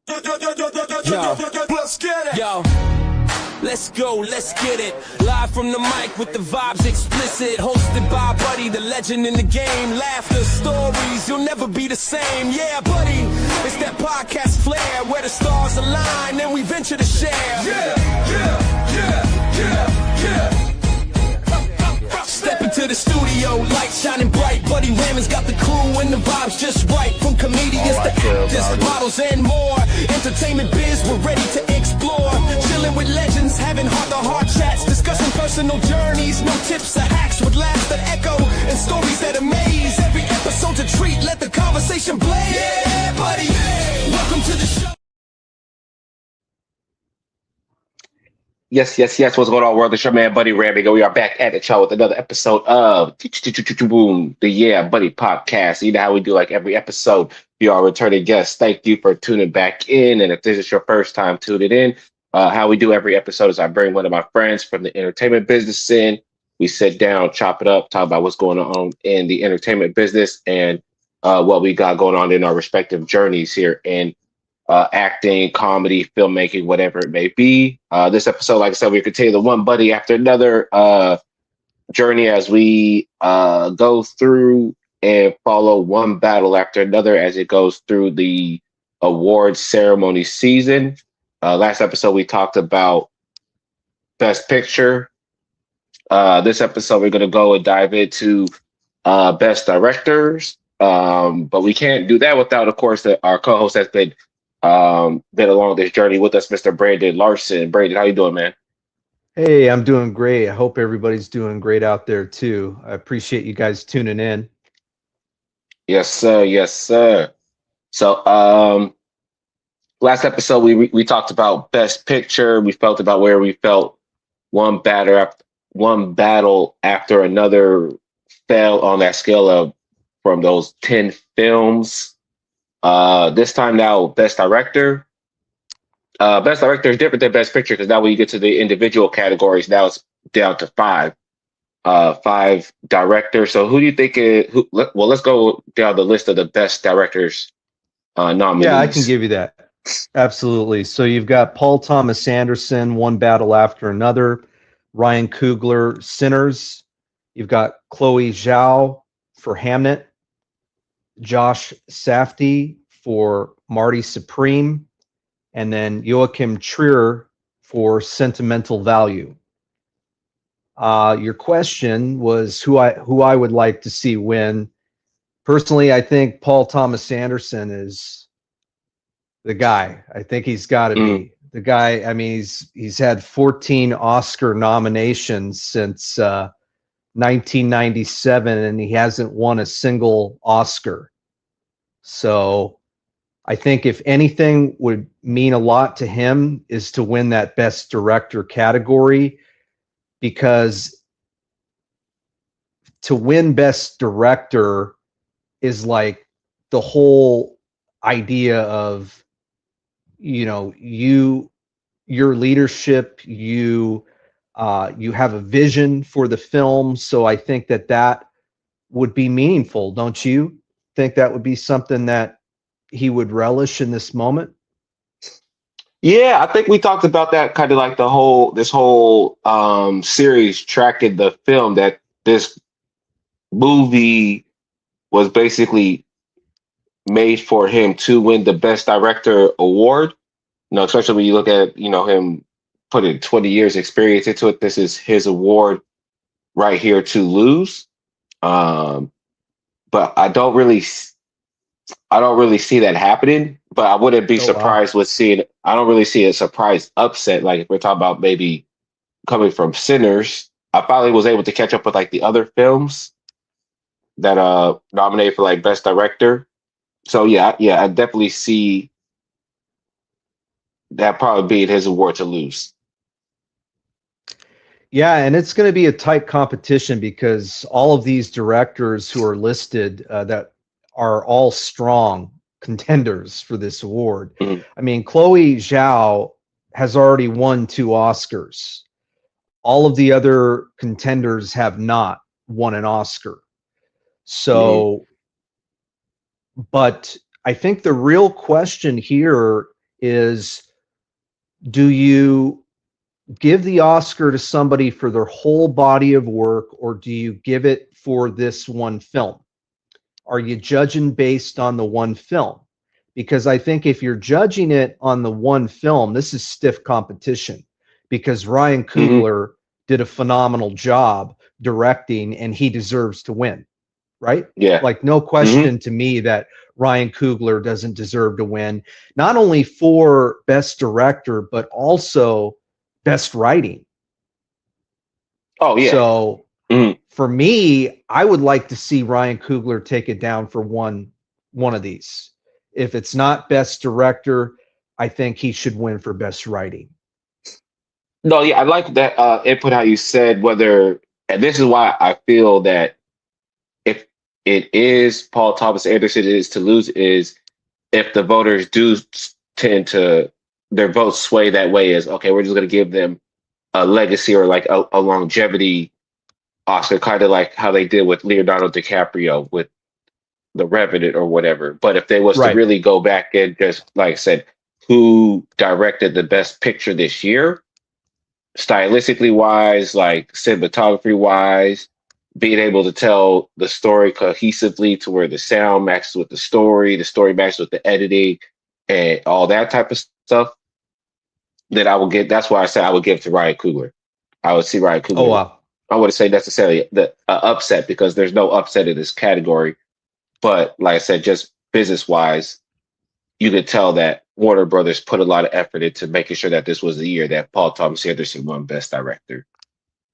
Yo, let's get it. Yo, let's go, let's get it. Live from the mic with the vibes explicit. Hosted by Buddy, the legend in the game. Laughter, stories, you'll never be the same. Yeah, Buddy, it's that podcast flair where the stars align and we venture to share. Yeah. Step into the studio, lights shining bright. Buddy Rahming's got the crew and the vibes just right. From comedians to actors, models and more. Entertainment biz, we're ready to explore. Chilling with legends, having heart-to-heart chats. Discussing personal journeys, no tips or hacks. With laughs that echo and stories that amaze. Every episode's a treat, let the conversation blaze. Yeah, buddy, welcome to the show. Yes. What's going on, world? It's your man, Buddy Rahming. We are back at it, y'all, with another episode of Boom, the Yeah Buddy podcast. You know how we do like every episode. You are returning guests. Thank you for tuning back in. And if this is your first time tuning in, how we do every episode is I bring one of my friends from the entertainment business in. We sit down, chop it up, talk about what's going on in the entertainment business and what we got going on in our respective journeys here in acting, comedy, filmmaking, whatever it may be. This episode, like I said, we continue the one buddy after another journey as we go through and follow one battle after another as it goes through the awards ceremony season. Last episode, we talked about Best Picture. This episode, we're going to go and dive into Best Directors. But we can't do that without, of course, our co-host has been along this journey with us, Mr. Brandon Larson. Brandon, how you doing, man? Hey, I'm doing great. I hope everybody's doing great out there too. I appreciate you guys tuning in. Yes, sir. So, last episode we talked about Best Picture. We felt about where we felt one battle after another fell on that scale of from those 10 films. This time now, Best Director. Best Director is different than Best Picture because now when you get to the individual categories, now it's down to five directors. So who do you think? Let's go down the list of the Best Directors nominees. Yeah, I can give you that. Absolutely. So you've got Paul Thomas Anderson, One Battle After Another. Ryan Coogler, Sinners. You've got Chloe Zhao for Hamnet. Josh Safdie for Marty Supreme, and then Joachim Trier for Sentimental Value. Your question was who I would like to see win. Personally, I think Paul Thomas Anderson is the guy. I think he's got to be the guy. I mean, he's had 14 Oscar nominations since 1997, and he hasn't won a single Oscar. So I think if anything would mean a lot to him is to win that Best Director category, because to win Best Director is like the whole idea of, your leadership, you have a vision for the film. So I think that would be meaningful. Don't you think that would be something that he would relish in this moment? Yeah, I think we talked about that kind of like this whole series tracking the film, that this movie was basically made for him to win the Best Director award. Especially when you look at, him putting 20 years experience into it. This is his award right here to lose. But I don't really see that happening. But I wouldn't be surprised with seeing. I don't really see a surprise upset. Like if we're talking about maybe coming from Sinners, I finally was able to catch up with like the other films that nominated for like Best Director. So yeah, I definitely see that probably being his award to lose. Yeah, and it's going to be a tight competition because all of these directors who are listed that are all strong contenders for this award. Mm-hmm. I mean, Chloe Zhao has already won 2 Oscars. All of the other contenders have not won an Oscar. So, but I think the real question here is, do you give the Oscar to somebody for their whole body of work, or do you give it for this one film? Are you judging based on the one film? Because I think if you're judging it on the one film, this is stiff competition, because Ryan Coogler did a phenomenal job directing and he deserves to win, right? Yeah. Like, no question to me that Ryan Coogler doesn't deserve to win, not only for best director, but also best writing. Oh, yeah. So for me, I would like to see Ryan Coogler take it down for one of these. If it's not best director, I think he should win for best writing. No, yeah, I like that input, how you said whether, and this is why I feel that if it is Paul Thomas Anderson is to lose, is if the voters do tend to, their votes sway that way, is okay, we're just going to give them a legacy or like a longevity Oscar, kind of like how they did with Leonardo DiCaprio with The Revenant or whatever. But if they was to really go back and just, like I said, who directed the best picture this year, stylistically wise, like cinematography wise, being able to tell the story cohesively to where the sound matches with the story matches with the editing, and all that type of stuff, then I will get. That's why I said I would give it to Ryan Coogler. I would see Ryan Coogler. Oh, wow. I wouldn't say necessarily the upset, because there's no upset in this category. But like I said, just business wise, you could tell that Warner Brothers put a lot of effort into making sure that this was the year that Paul Thomas Anderson won Best Director.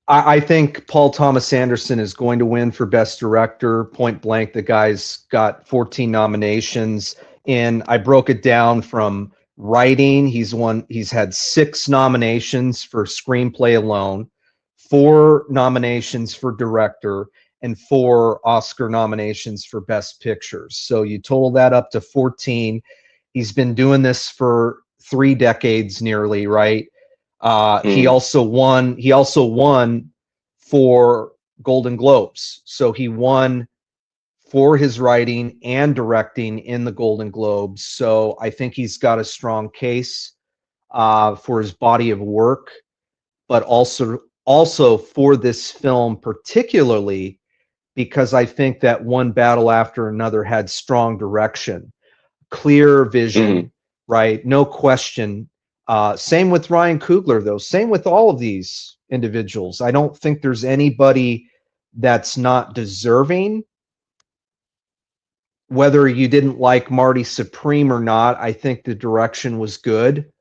I think Paul Thomas Anderson is going to win for Best Director, point blank. The guy's got 14 nominations, and I broke it down from writing. He's had 6 nominations for screenplay alone, 4 nominations for director, and 4 Oscar nominations for Best Pictures. So you total that up to 14. He's been doing this for 3 decades nearly, right? He also won 4 Golden Globes. So he won for his writing and directing in the Golden Globes. So I think he's got a strong case for his body of work, but also for this film particularly, because I think that One Battle After Another had strong direction, clear vision, right? No question. Same with Ryan Coogler, though. Same with all of these individuals. I don't think there's anybody that's not deserving. Whether you didn't like Marty Supreme or not, I think the direction was good.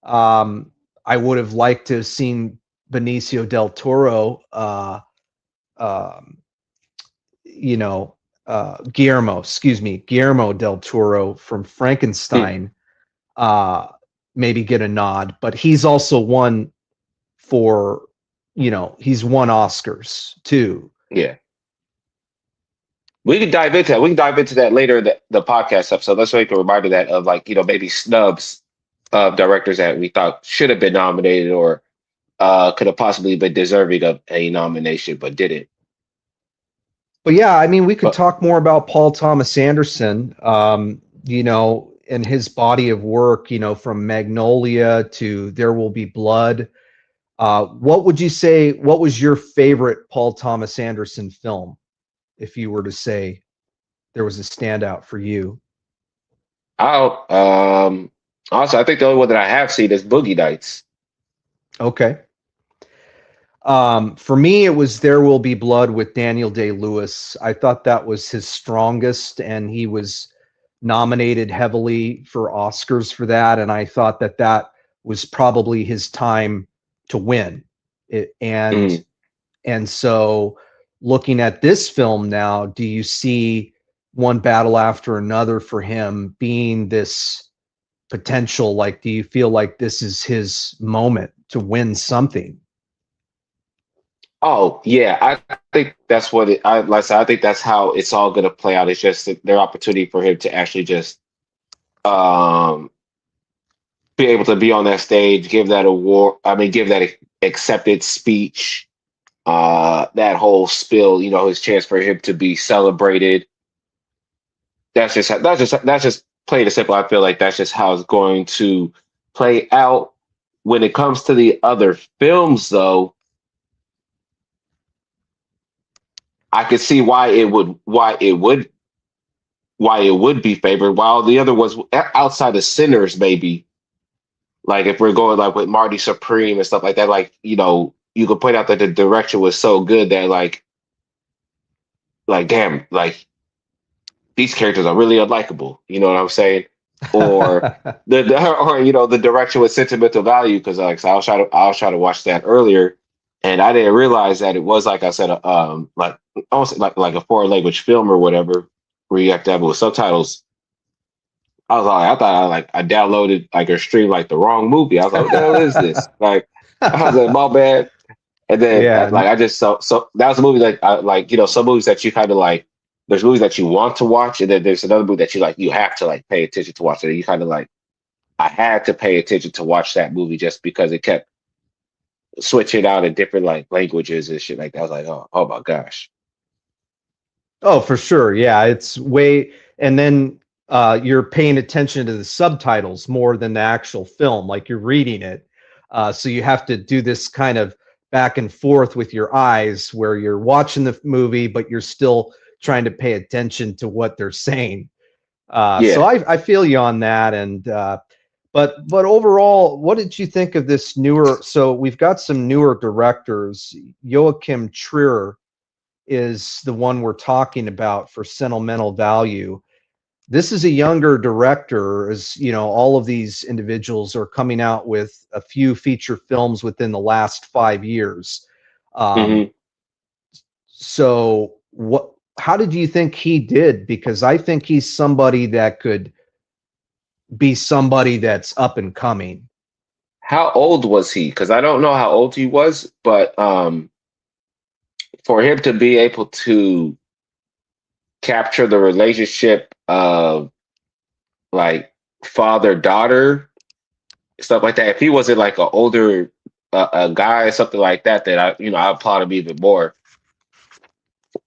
I would have liked to have seen Benicio del Toro, Guillermo del Toro from Frankenstein, maybe get a nod, but he's also won for, he's won Oscars too. Yeah. We can dive into that. We can dive into that later in the podcast episode. Let's make a reminder that of, like, maybe snubs of directors that we thought should have been nominated or could have possibly been deserving of a nomination, but didn't. But yeah, I mean, we could talk more about Paul Thomas Anderson, and his body of work, from Magnolia to There Will Be Blood. What would you say, what was your favorite Paul Thomas Anderson film, if you were to say there was a standout for you? Also, I think the only one that I have seen is Boogie Nights. Okay. For me, it was There Will Be Blood with Daniel Day-Lewis. I thought that was his strongest, and he was nominated heavily for Oscars for that. And I thought that was probably his time to win it. And so looking at this film now, do you see One Battle After Another for him being this potential? Like, do you feel like this is his moment to win something? Oh yeah, I think that's what like I said, I think that's how it's all going to play out. It's just their opportunity for him to actually just be able to be on that stage, give that award. I mean, give that accepted speech, that whole spill. His chance for him to be celebrated. That's just plain and simple, I feel like that's just how it's going to play out. When it comes to the other films, though, I could see why it would be favored. While the other was outside of Sinners, maybe like if we're going like with Marty Supreme and stuff like that, like you could point out that the direction was so good that like damn, like these characters are really unlikable. You know what I'm saying? Or the direction with sentimental value, because like so I was trying to watch that earlier, and I didn't realize that it was like I said like almost like a foreign language film or whatever where you have to have it with subtitles. I thought I downloaded like or streamed like the wrong movie. I was like, what the hell is this? Like I was like, my bad. And then like I just so that was a movie that I like, some movies that you kind of like, there's movies that you want to watch, and then there's another movie that you have to like pay attention to watch. And you kind of like, I had to pay attention to watch that movie just because it kept switching out in different like languages and shit like that. I was like, oh my gosh. Oh, for sure. Yeah, it's way, and then you're paying attention to the subtitles more than the actual film, like you're reading it. So you have to do this kind of back and forth with your eyes where you're watching the movie, but you're still trying to pay attention to what they're saying. So I feel you on that. And but overall, what did you think of this newer? So we've got some newer directors. Joachim Trier is the one we're talking about for Sentimental Value. This is a younger director, as all of these individuals are coming out with a few feature films within the last 5 years. So how did you think he did? Because I think he's somebody that could be somebody that's up and coming. How old was he? Because I don't know how old he was, but for him to be able to capture the relationship of like father-daughter, stuff like that. If he wasn't like an older a guy or something like that, then I applaud him even more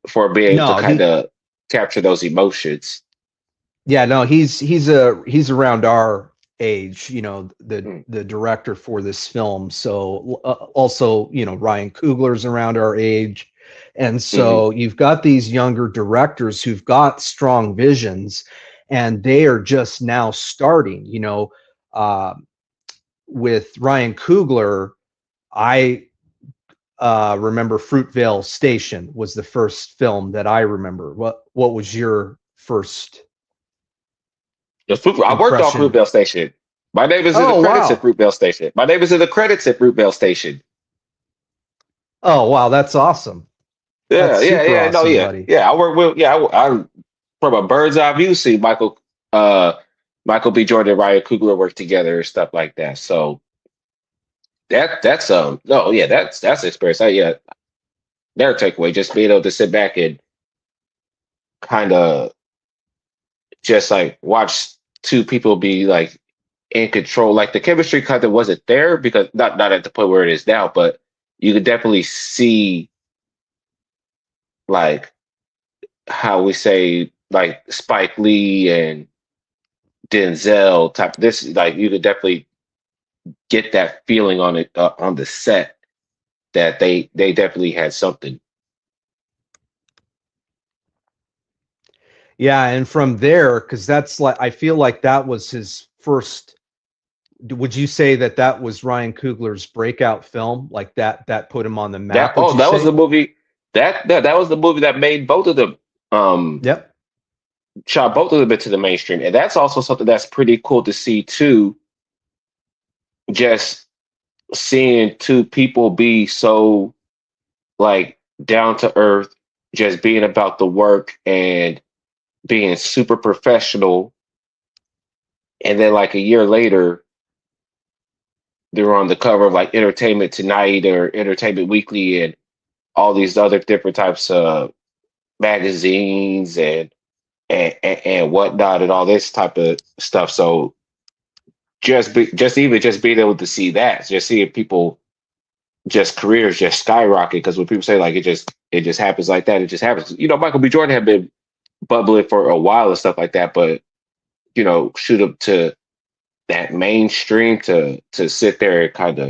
for being able to kind of capture those emotions. Yeah, no, he's around our age, the director for this film. So also, Ryan Coogler's around our age. And so you've got these younger directors who've got strong visions, and they are just now starting, with Ryan Coogler. I remember Fruitvale Station was the first film that I remember. What was your first? I worked on Fruitvale Station. My name is in the credits at Fruitvale Station. My name is in the credits at Fruitvale Station. Oh wow, that's awesome. Yeah, yeah. I work with I from a bird's eye view see Michael B. Jordan and Ryan Coogler work together and stuff like that. So that's experience. Their takeaway, just being able to sit back and kind of just like watch two people be like in control. Like the chemistry kind of wasn't there because not at the point where it is now, but you could definitely see like how we say like Spike Lee and Denzel type. This like you could definitely get that feeling on it on the set that they definitely had something. Yeah, and from there, because that's like I feel like that was his first. Would you say that was Ryan Coogler's breakout film? Like that put him on the map? That was the movie. That was the movie that made both of them. Yep. Shot both of them into the mainstream, and that's also something that's pretty cool to see too. Just seeing two people be so like down to earth, just being about the work and being super professional, and then like a year later, they were on the cover of like Entertainment Tonight or Entertainment Weekly and all these other different types of magazines and whatnot and all this type of stuff. So just being able to see that, just seeing people just careers just skyrocket, because when people say like it just happens like that, it just happens. Michael B. Jordan had been bubbling for a while and stuff like that, but shoot up to that mainstream to sit there and kind of,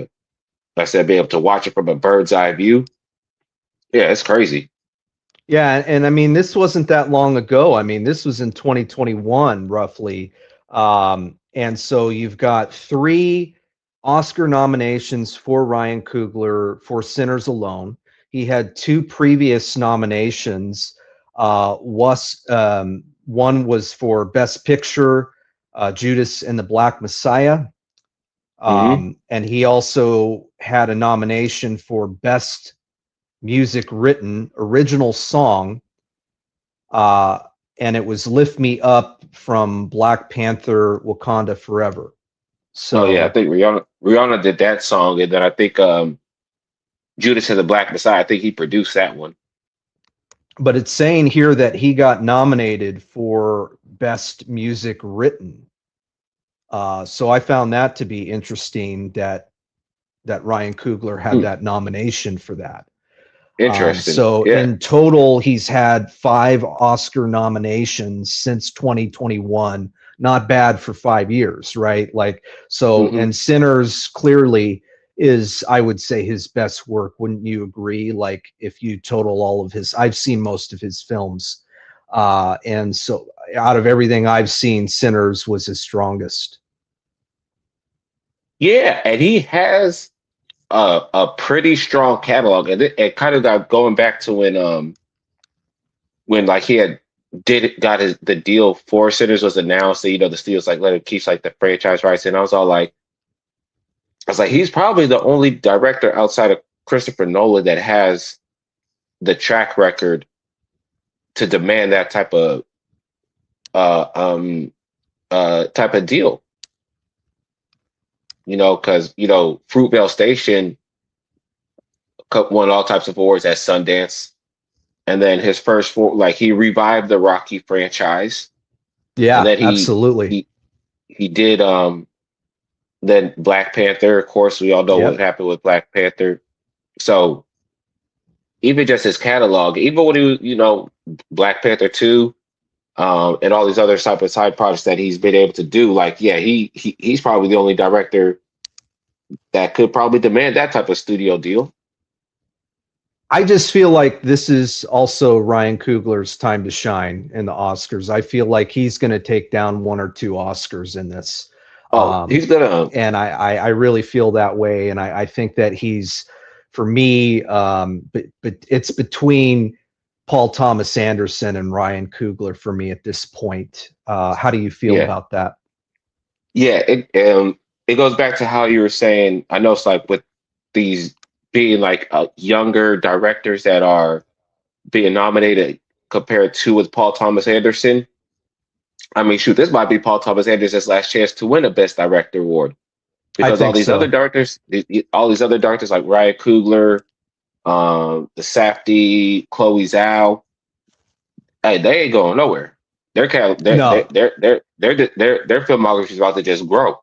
like I said, be able to watch it from a bird's eye view. Yeah, it's crazy. Yeah, and I mean, this wasn't that long ago. I mean, this was in 2021, roughly. And so you've got 3 Oscar nominations for Ryan Coogler for Sinners Alone. He had 2 previous nominations. One was for Best Picture, Judas and the Black Messiah. Hmm. And he also had a nomination for Best Music Written, Original Song, and it was Lift Me Up from Black Panther, Wakanda Forever. Oh yeah, I So, think Rihanna did that song, and then I think Judas and the Black Messiah. I think he produced that one. but it's saying here that he got nominated for Best Music Written. So I found that to be interesting that Ryan Coogler had Hmm. that nomination for that. Interesting. So Yeah. in total, he's had 5 Oscar nominations since 2021. Not bad for 5 years, right? Like, so, Hmm. and Sinners clearly is, I would say, his best work. Wouldn't you agree? Like, if you total all of his, I've seen most of his films. And so out of everything I've seen, Sinners was his strongest. Yeah, and he has a pretty strong catalog, and it kind of got going back to when like he had got the deal for Sinners was announced that the studios like let him keep like the franchise rights, and I was like, he's probably the only director outside of Christopher Nolan that has the track record to demand that uh um type of deal. Because Fruitvale Station won all types of awards at Sundance, and then his first four, like he revived the Rocky franchise, and Yeah, then absolutely. he did then Black Panther. Of course, we all know what Yep. happened with Black Panther. So even just his catalog, even when he was, Black Panther 2, and all these other type of side projects that he's been able to do, like, yeah, he's probably the only director that could probably demand that type of studio deal. I just feel like this is also Ryan Coogler's time to shine in the Oscars. I feel like he's going to take down 1 or 2 Oscars in this. Oh, he's gonna. And I really feel that way. And I think that he's, for me, but it's between Paul Thomas Anderson and Ryan Coogler for me at this point. How do you feel Yeah, about that? yeah. It goes back to how you were saying. I know it's like with these being like younger directors that are being nominated compared to with Paul Thomas Anderson. I mean, shoot, this might be Paul Thomas Anderson's last chance to win a Best Director award I because think so. all these other directors like Ryan Coogler, the Safdie, Chloe Zhao, hey, they ain't going nowhere. No. Their filmography is about to just grow.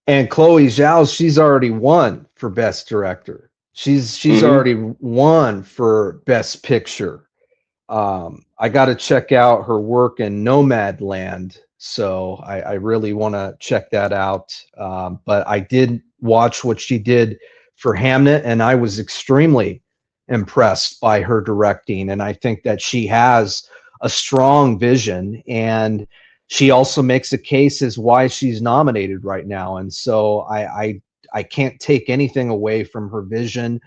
And Chloe Zhao, she's already won for Best Director. She's Hmm. already won for Best Picture. I got to check out her work in Nomadland, so I really want to check that out. But I did watch what she did for Hamnet, and I was extremely impressed by her directing. And I think that she has a strong vision, and she also makes a case as why she's nominated right now. And so I can't take anything away from her vision,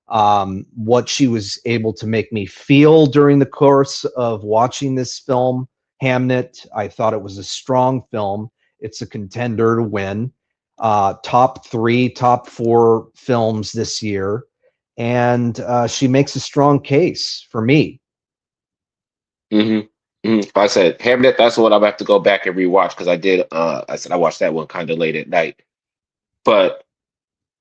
what she was able to make me feel during the course of watching this film, Hamnet. I thought it was a strong film. It's a contender to win. Top 3, top 4 films this year. And she makes a strong case for me. Hmm. I said Hamnet. That's what I'm gonna have to go back and rewatch because I did. I said I watched that one kind of late at night, but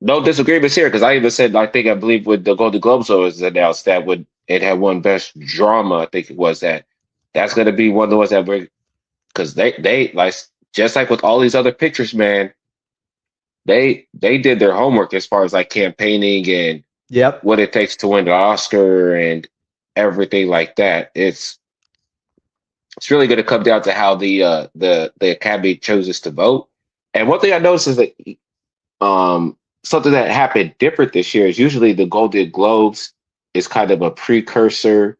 no disagreements here because I even said I believe with the Golden Globes was announced that would it had won Best Drama. I think it was that's going to be one of the ones that bring because they like just like with all these other pictures, man. They did their homework as far as like campaigning and Yep. what it takes to win the Oscar and everything like that. it's really going to come down to how the Academy chooses to vote. And one thing I noticed is that something that happened different this year is usually the Golden Globes is kind of a precursor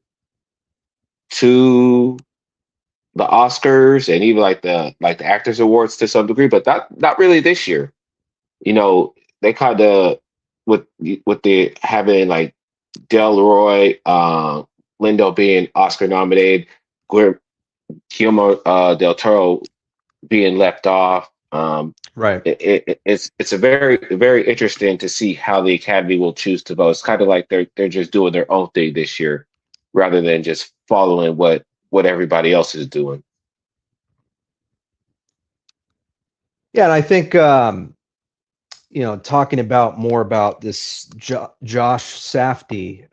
to the Oscars and even like the Actors Awards to some degree, but not really this year. You know, they kind of with the having like Delroy, Lindo being Oscar nominated, Guillermo del Toro being left off. Right. It's a very interesting to see how the Academy will choose to vote. It's kind of like they're just doing their own thing this year, rather than just following what everybody else is doing. Yeah, and I think talking about more about this Josh Safdie,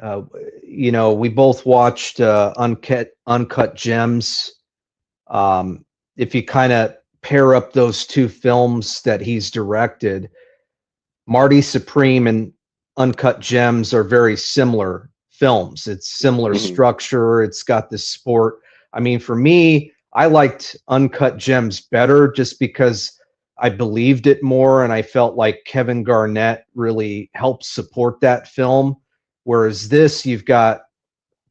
we both watched Uncut Gems. If you kind of pair up those two films that he's directed, Marty Supreme and Uncut Gems are very similar films. It's similar structure. It's got this sport. I mean, for me, I liked Uncut Gems better just because I believed it more, and I felt like Kevin Garnett really helped support that film. Whereas this, you've got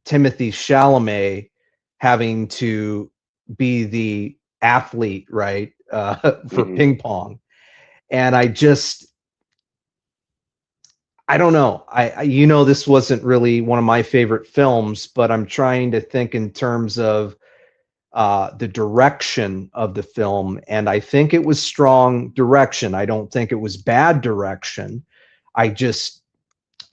Timothy Chalamet having to be the athlete, right, for ping pong. And I don't know. This wasn't really one of my favorite films, but I'm trying to think in terms of the direction of the film, and I think it was strong direction. I don't think it was bad direction. I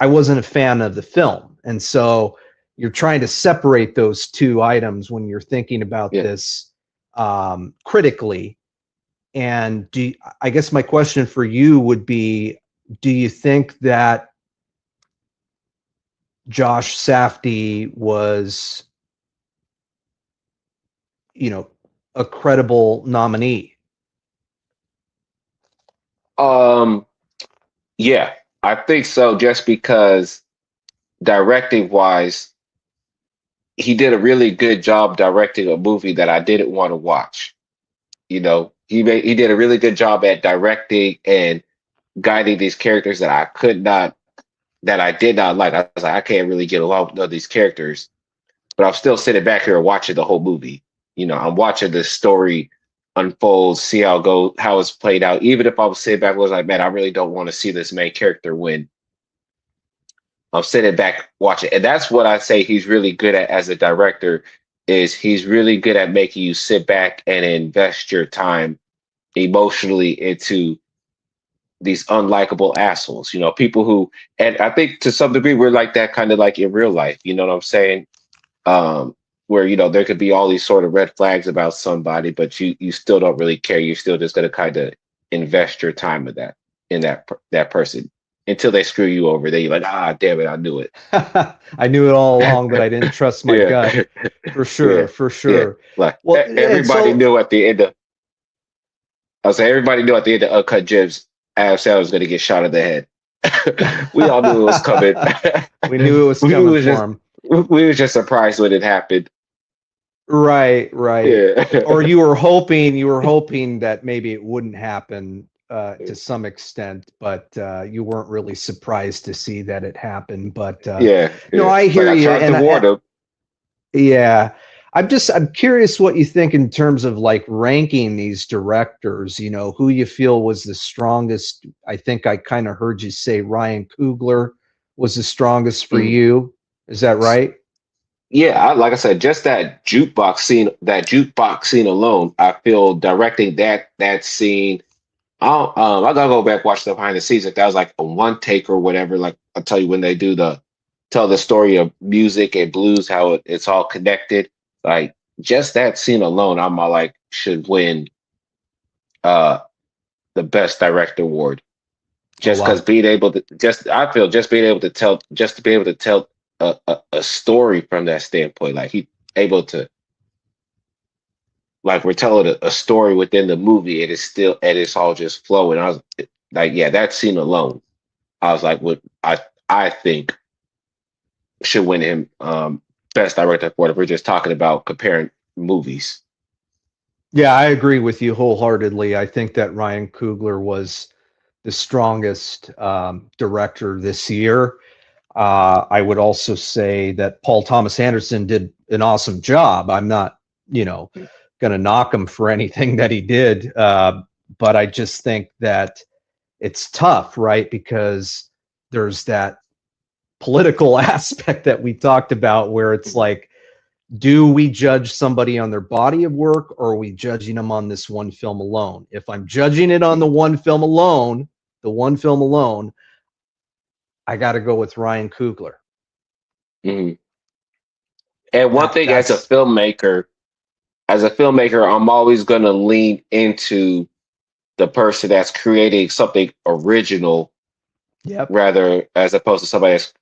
wasn't a fan of the film, and so you're trying to separate those two items when you're thinking about this critically. And I guess my question for you would be, do you think that Josh Safdie was a credible nominee? Yeah, I think so, just because directing wise, he did a really good job directing a movie that I didn't want to watch. He did a really good job at directing and guiding these characters that I did not like. I was like, I can't really get along with these characters, but I'm still sitting back here watching the whole movie. I'm watching the story unfold, see how it's played out. Even if I was sitting back, I was like, man, I really don't want to see this main character win. I'm sitting back watching, and that's what I say he's really good at as a director. Is he's really good at making you sit back and invest your time emotionally into these unlikable assholes. People who, and I think to some degree we're like that, kind of like in real life. You know what I'm saying? Where there could be all these sort of red flags about somebody, but you still don't really care. You're still just going to kind of invest your time in that person until they screw you over. Then you're like, damn it, I knew it. I knew it all along, but I didn't trust my gut. For sure, for sure. Yeah. Like, everybody knew at the end of. Everybody knew at the end of Uncut Gems, Adam Sandler was going to get shot in the head. We all knew it was coming. We knew it was coming for him. We were just surprised when it happened. Right. Yeah. Or you were hoping that maybe it wouldn't happen to some extent, but you weren't really surprised to see that it happened. But I hear you. I'm curious what you think in terms of like ranking these directors, who you feel was the strongest. I think I kind of heard you say Ryan Coogler was the strongest for you. Is that right? Yeah, like I said, just that jukebox scene alone, I feel directing that scene. I gotta go back watch the behind the scenes if that was like a one take or whatever. Like I'll tell you when they tell the story of music and blues, how it's all connected. Like just that scene alone, I'm all like should win the best director award. Just because being able to tell a story from that standpoint, like he able to, like we're telling a story within the movie, it's all just flowing. I was like, yeah, that scene alone, I was like, what I think should win him best director award. If we're just talking about comparing movies. Yeah, I agree with you wholeheartedly. I think that Ryan Coogler was the strongest director this year. I would also say that Paul Thomas Anderson did an awesome job. I'm not, going to knock him for anything that he did, but I just think that it's tough, right? Because there's that political aspect that we talked about where it's like, do we judge somebody on their body of work, or are we judging them on this one film alone? If I'm judging it on the one film alone, I got to go with Ryan Coogler. Mm-hmm. And one thing That's as a filmmaker, I'm always going to lean into the person that's creating something original, rather as opposed to somebody that's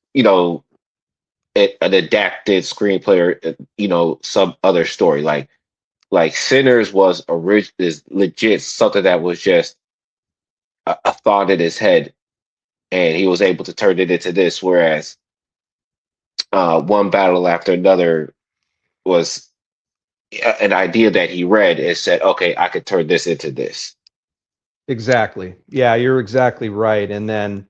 an adapted screenplay or some other story. Like Sinners is legit something that was just a thought in his head, and he was able to turn it into this. Whereas One Battle After Another was an idea that he read and said, okay, I could turn this into this. Exactly. Yeah, you're exactly right. And then,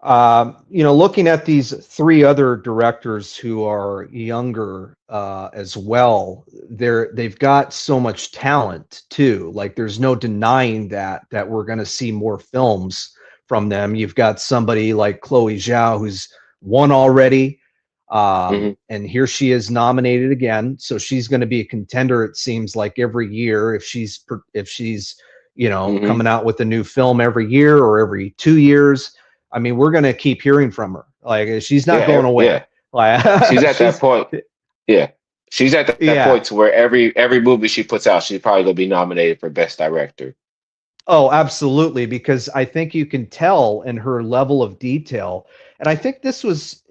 looking at these three other directors who are younger as well, they've got so much talent too. Like, there's no denying that we're going to see more films from them. You've got somebody like Chloe Zhao who's won already. And here she is nominated again, so she's going to be a contender, it seems like, every year if she's coming out with a new film every year or every 2 years. I mean, we're going to keep hearing from her. Like, she's not going away. Yeah. Like, she's at that point. Yeah, she's at that point to where every movie she puts out, she's probably going to be nominated for Best Director. Oh, absolutely, because I think you can tell in her level of detail. And I think this was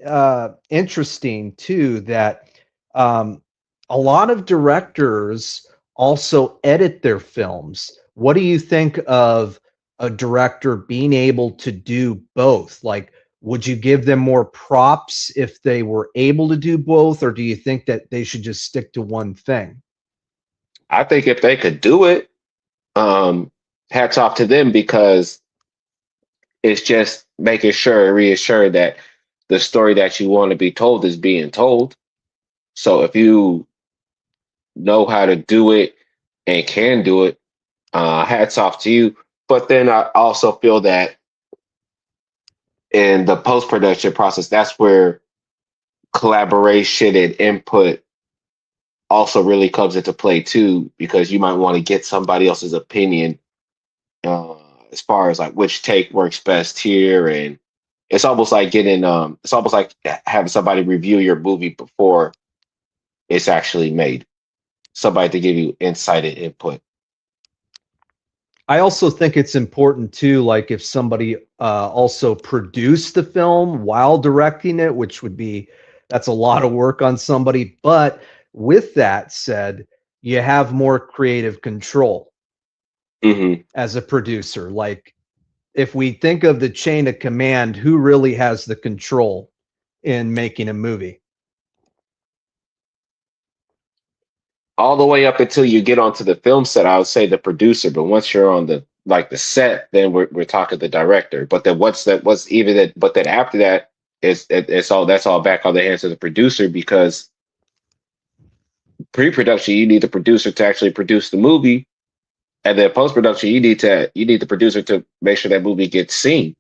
interesting too, that a lot of directors also edit their films. What do you think of a director being able to do both? Like, would you give them more props if they were able to do both, or do you think that they should just stick to one thing? I think if they could do it, hats off to them, because it's just making sure, reassure that the story that you want to be told is being told. So if you know how to do it and can do it, hats off to you. But then I also feel that in the post-production process, that's where collaboration and input also really comes into play too, because you might want to get somebody else's opinion as far as like which take works best here. And it's almost like having somebody review your movie before it's actually made, somebody to give you insight and input. I also think it's important too, like if somebody also produced the film while directing it, that's a lot of work on somebody. But with that said, you have more creative control as a producer. Like, if we think of the chain of command, who really has the control in making a movie? All the way up until you get onto the film set, I would say the producer. But once you're on the set, then we're talking the director. But then but then after that, that's all back on the hands of the producer, because pre-production, you need the producer to actually produce the movie, and then post-production, you need the producer to make sure that movie gets seen.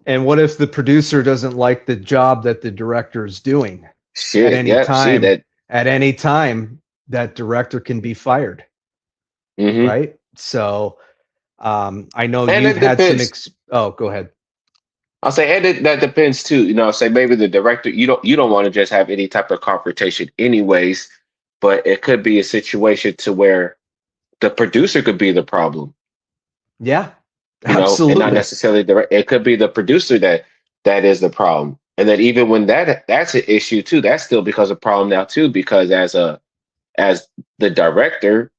And what if the producer doesn't like the job that the director is doing? At any time, that director can be fired, right? So I know you've had some. Go ahead. I'll say, and that depends too. Say maybe the director, you don't want to just have any type of confrontation, anyways. But it could be a situation to where the producer could be the problem. Yeah, absolutely. And not necessarily it could be the producer that is the problem. And then even when that's an issue too, that's still becomes a problem now too, because as the director,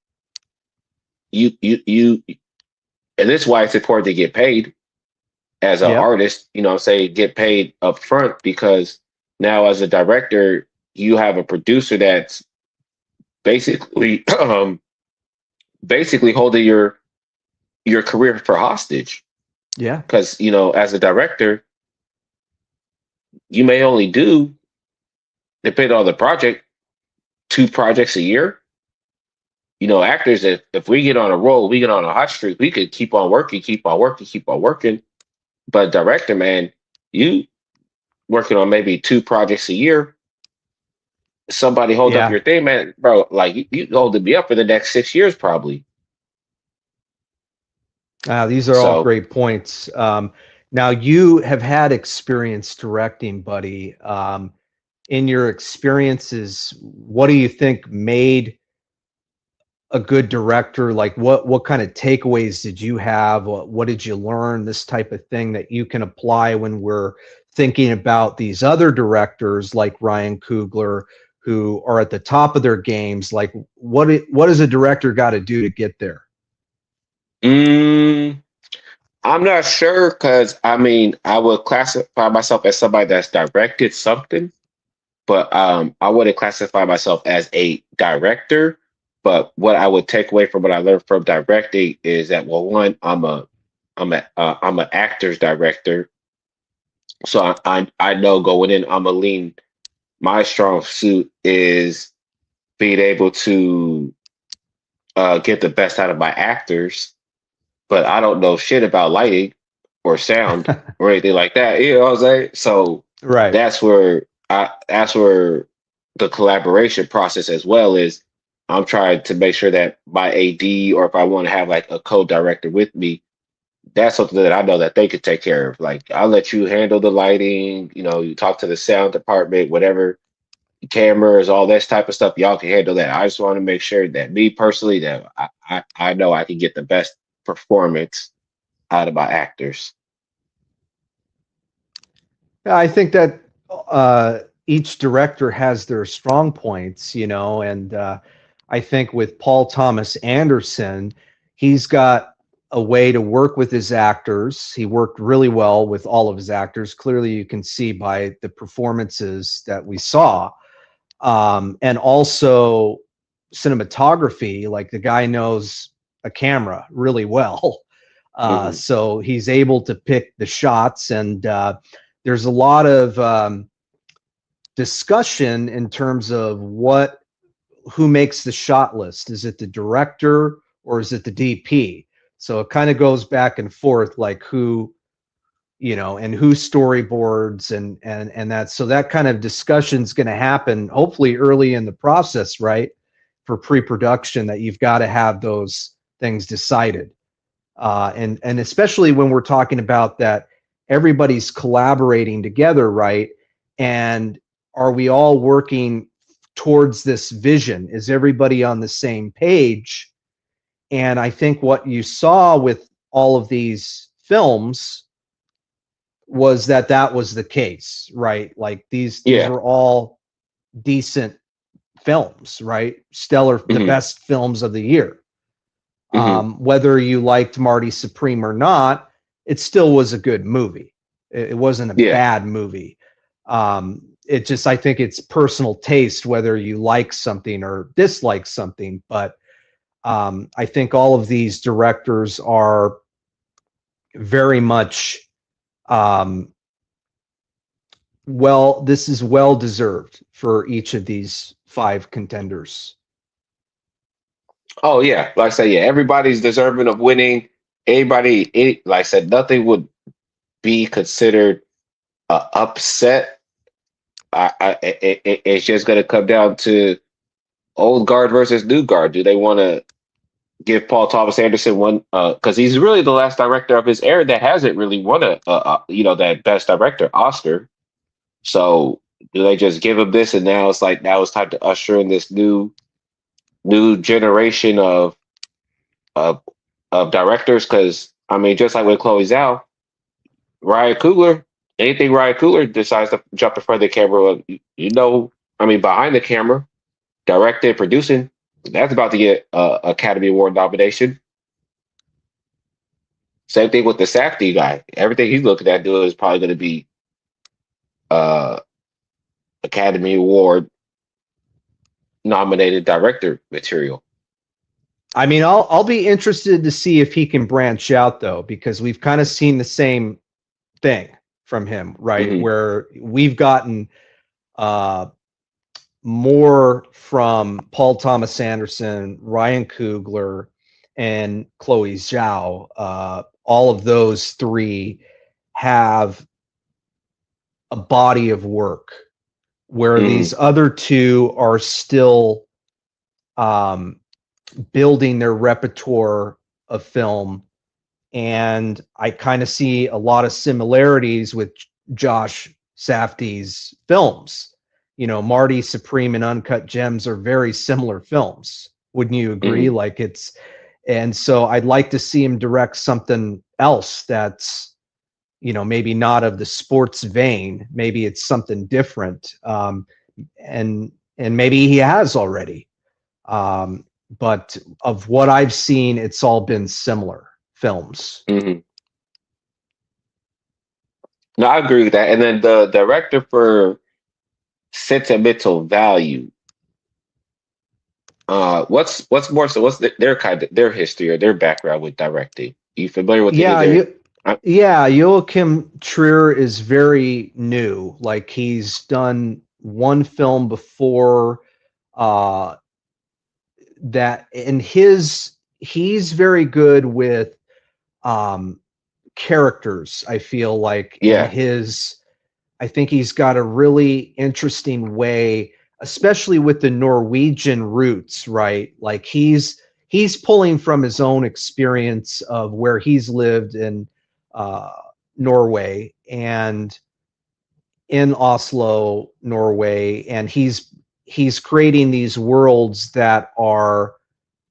you and that's why it's important to get paid as an artist, get paid up front, because now as a director, you have a producer that's basically basically holding your career for hostage. Yeah. Because as a director, you may only do, depending on the project, 2 projects a year. Actors, if we get on a roll, we get on a hot streak, we could keep on working, keep on working, keep on working. But director, man, you working on maybe 2 projects a year. Somebody hold up Yeah. your thing, man, bro. Like you holding me up for the next 6 years, probably. These are all So, great points. Now, you have had experience directing, buddy. In your experiences, what do you think made a good director? Like, what kind of takeaways did you have? What did you learn? This type of thing that you can apply when we're thinking about these other directors like Ryan Coogler, who are at the top of their games. Like, what does a director got to do to get there? mm, I'm not sure because I would classify myself as somebody that's directed something, but I wouldn't classify myself as a director. But what I would take away from what I learned from directing is that, well, one, I'm an actor's director, so I know going in, I'm a lean. My strong suit is being able to get the best out of my actors, but I don't know shit about lighting or sound or anything like that. You know what I'm saying? So Right. that's where the collaboration process as well is. I'm trying to make sure that my AD, or if I want to have like a co-director with me, that's something that I know that they could take care of. Like I'll let you handle the lighting, you talk to the sound department, whatever, cameras, all this type of stuff. Y'all can handle that. I just want to make sure that me personally, that I know I can get the best performance out of my actors. Yeah, I think that each director has their strong points, and I think with Paul Thomas Anderson, he's got a way to work with his actors. He worked really well with all of his actors. Clearly, you can see by the performances that we saw. And also cinematography, like the guy knows a camera really well. Hmm. So he's able to pick the shots, and there's a lot of discussion in terms of who makes the shot list. Is it the director or is it the DP? So it kind of goes back and forth, like and who storyboards and that. So that kind of discussion is going to happen hopefully early in the process, right? For pre-production, that you've got to have those things decided. And especially when we're talking about that everybody's collaborating together, right? And are we all working towards this vision? Is everybody on the same page? And I think what you saw with all of these films was that was the case, right? Like these Yeah. were all decent films, right? Stellar, the Hmm. best films of the year. Hmm. Whether you liked Marty Supreme or not, it still was a good movie. It wasn't a Yeah. bad movie. It just, I think it's personal taste whether you like something or dislike something. But I think all of these directors are very much this is well deserved for each of these 5 contenders. Oh yeah. Like I said, yeah, everybody's deserving of winning. Like I said, nothing would be considered a upset. It's just going to come down to old guard versus new guard. Do they want to give Paul Thomas Anderson one? Because he's really the last director of his era that hasn't really won that best director Oscar. So do they just give him this, and now it's time to usher in this new generation of of directors? Because just like with Chloe Zhao, Ryan Coogler, anything Ryan Coogler decides to jump in front of the camera, behind the camera, directing, producing, that's about to get a Academy Award nomination. Same thing with the Safdie guy. Everything he's looking at doing is probably going to be uh, Academy Award nominated director material. I mean, I'll be interested to see if he can branch out though, because we've kind of seen the same thing from him, right? Mm-hmm. Where we've gotten uh, more from Paul Thomas Anderson, Ryan Coogler, and Chloe Zhao. All of those three have a body of work where Mm-hmm. these other two are still um, building their repertoire of film. And I kind of see a lot of similarities with Josh Safdie's films. You know, Marty Supreme and Uncut Gems are very similar films. Wouldn't you agree? Mm-hmm. Like and so I'd like to see him direct something else that's, you know, maybe not of the sports vein. Maybe it's something different. And maybe he has already. But of what I've seen, it's all been similar films. Mm-hmm. No, I agree with that. And then the director for Sentimental Value. What's more so? What's their kind of their history or their background with directing? You familiar with any of Yeah, their? Joachim Trier is very new. Like he's done one film before uh that, and he's very good with um characters, I feel like, and Yeah. his I think he's got a really interesting way, especially with the Norwegian roots, right? Like he's pulling from his own experience of where he's lived in uh, Norway and in Oslo, Norway, and he's creating these worlds that are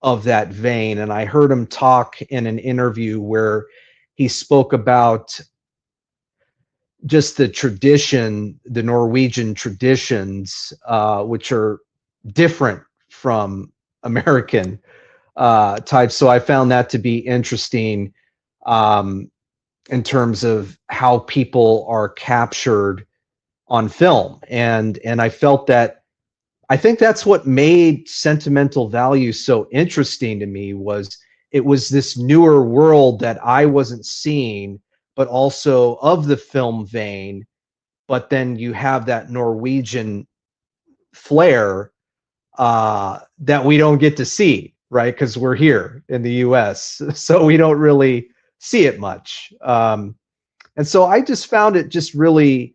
of that vein. And I heard him talk in an interview where he spoke about just the tradition, the Norwegian traditions, which are different from American types. So I found that to be interesting um, in terms of how people are captured on film, and I felt that I think that's what made Sentimental Value so interesting to me was it was this newer world that I wasn't seeing, but also of the film vein, but then you have that Norwegian flair that we don't get to see, right? Because we're here in the US, so we don't really see it much. And so I just found it just really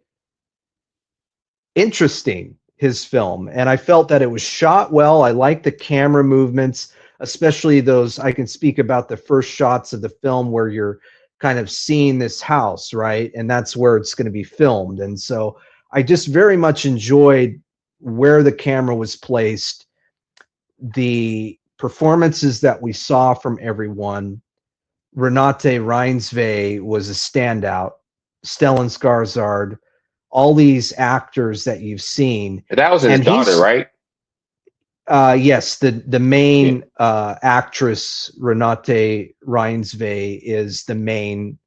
interesting, his film, and I felt that it was shot well. I like the camera movements, especially those. I can speak about the first shots of the film where you're kind of seeing this house, right? And that's where it's going to be filmed. And so I just very much enjoyed where the camera was placed, the performances that we saw from everyone. Renate Reinsve was a standout. Stellan Skarsgård, all these actors that you've seen, That was his and daughter, he's right? yes, the Yeah. main actress Renate Reinsve is the main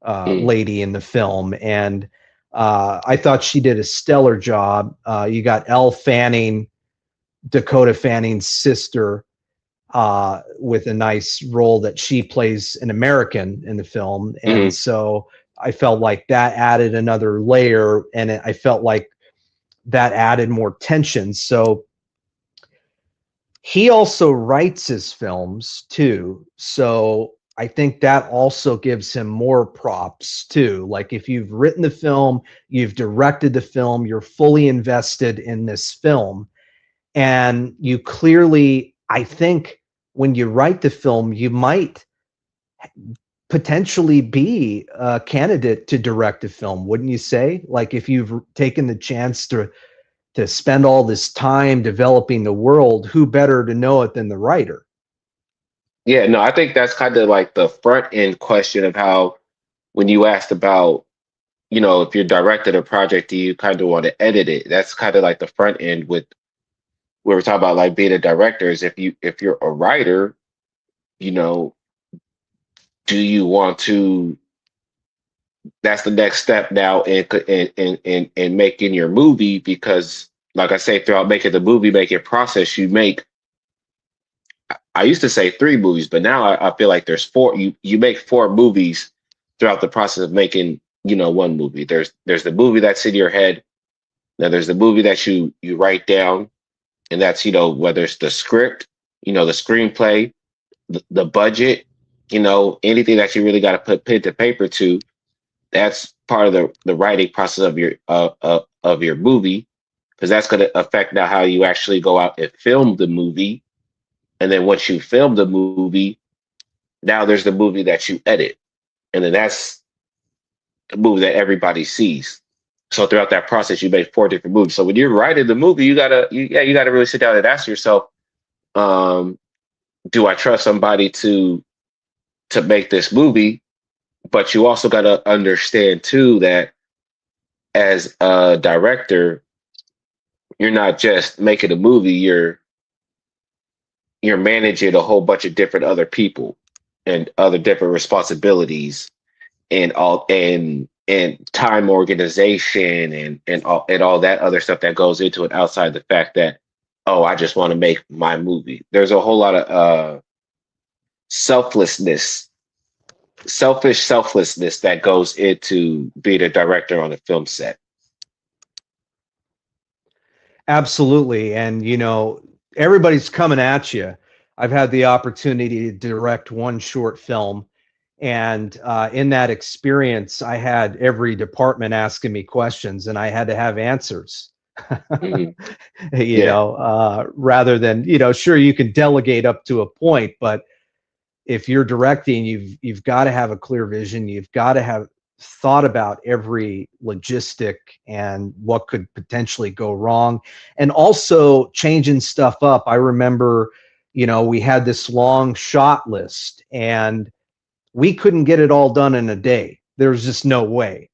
Mm. lady in the film, and I thought she did a stellar job. You got Elle Fanning, Dakota Fanning's sister, with a nice role that she plays an American in the film, and Mm. so I felt like that added another layer, and I felt like that added more tension. So he also writes his films too. So I think that also gives him more props too. Like if you've written the film, you've directed the film, you're fully invested in this film. And you clearly, I think when you write the film, you might potentially be a candidate to direct a film, wouldn't you say? Like if you've taken the chance to spend all this time developing the world, who better to know it than the writer? Yeah, no, I think that's kind of like the front end question of how when you asked about, if you're directing a project, do you kind of want to edit it? That's kind of like the front end with where we're talking about like being a director is if you're a writer, you know, do you want to that's the next step now in making your movie because like I say, throughout making the movie making process, you make. I used to say 3 movies, but now I feel like there's 4. You make 4 movies throughout the process of making, 1 movie. There's the movie that's in your head. Now there's the movie that you write down, and that's whether it's the script, the screenplay, the budget, anything that you really got to put pen to paper to. That's part of the writing process of your movie, because that's going to affect now how you actually go out and film the movie. And then once you film the movie, now there's the movie that you edit, and then that's the movie that everybody sees. So throughout that process, you make 4 different movies. So when you're writing the movie, you gotta really sit down and ask yourself, do I trust somebody to make this movie? But you also gotta understand too that as a director, you're not just making a movie, you're managing a whole bunch of different other people and other different responsibilities and time organization and all that other stuff that goes into it, outside the fact that, oh, I just want to make my movie. There's a whole lot of selfish selflessness that goes into being a director on a film set. Absolutely. And, everybody's coming at you. I've had the opportunity to direct one short film. And in that experience, I had every department asking me questions, and I had to have answers. Mm-hmm. Rather than, sure, you can delegate up to a point, but if you're directing, you've got to have a clear vision. You've got to have thought about every logistic and what could potentially go wrong, and also changing stuff up. I remember, we had this long shot list, and we couldn't get it all done in a day. There's just no way.